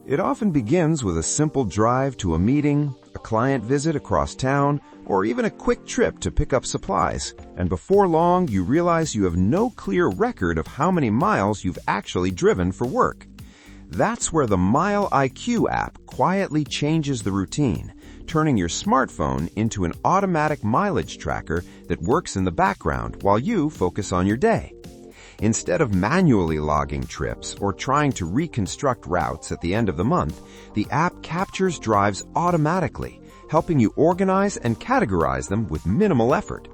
It often begins with a simple drive to a meeting, a client visit across town, or even a quick trip to pick up supplies. And before long, you realize you have no clear record of how many miles you've actually driven for work. That's where the MileIQ app quietly changes the routine, turning your smartphone into an automatic mileage tracker that works in the background while you focus on your day. Instead of manually logging trips or trying to reconstruct routes at the end of the month, the app captures drives automatically, helping you organize and categorize them with minimal effort.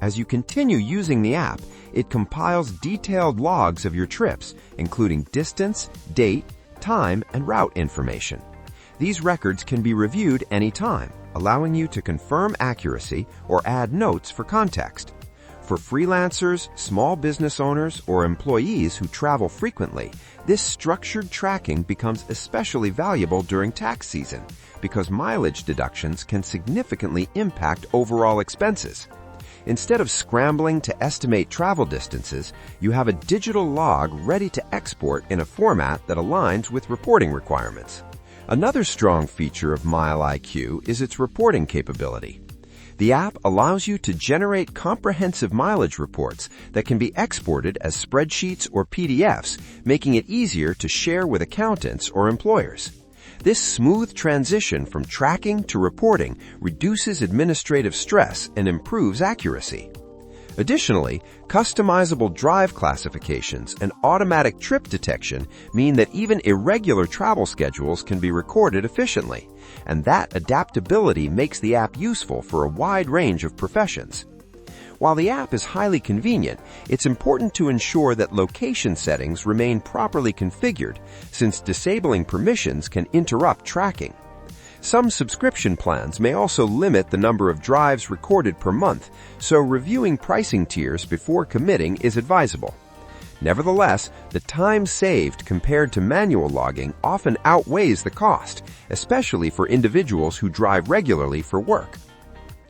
As you continue using the app, it compiles detailed logs of your trips, including distance, date, time, and route information. These records can be reviewed anytime, allowing you to confirm accuracy or add notes for context. For freelancers, small business owners, or employees who travel frequently, this structured tracking becomes especially valuable during tax season because mileage deductions can significantly impact overall expenses. Instead of scrambling to estimate travel distances, you have a digital log ready to export in a format that aligns with reporting requirements. Another strong feature of MileIQ is its reporting capability. The app allows you to generate comprehensive mileage reports that can be exported as spreadsheets or PDFs, making it easier to share with accountants or employers. This smooth transition from tracking to reporting reduces administrative stress and improves accuracy. Additionally, customizable drive classifications and automatic trip detection mean that even irregular travel schedules can be recorded efficiently, and that adaptability makes the app useful for a wide range of professions. While the app is highly convenient, it's important to ensure that location settings remain properly configured, since disabling permissions can interrupt tracking. Some subscription plans may also limit the number of drives recorded per month, so reviewing pricing tiers before committing is advisable. Nevertheless, the time saved compared to manual logging often outweighs the cost, especially for individuals who drive regularly for work.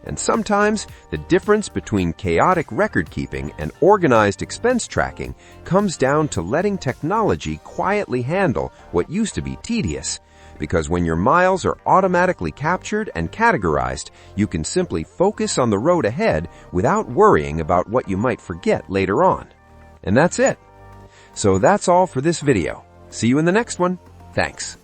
And sometimes, the difference between chaotic record-keeping and organized expense tracking comes down to letting technology quietly handle what used to be tedious. Because when your miles are automatically captured and categorized, you can simply focus on the road ahead without worrying about what you might forget later on. And that's it. So that's all for this video. See you in the next one. Thanks.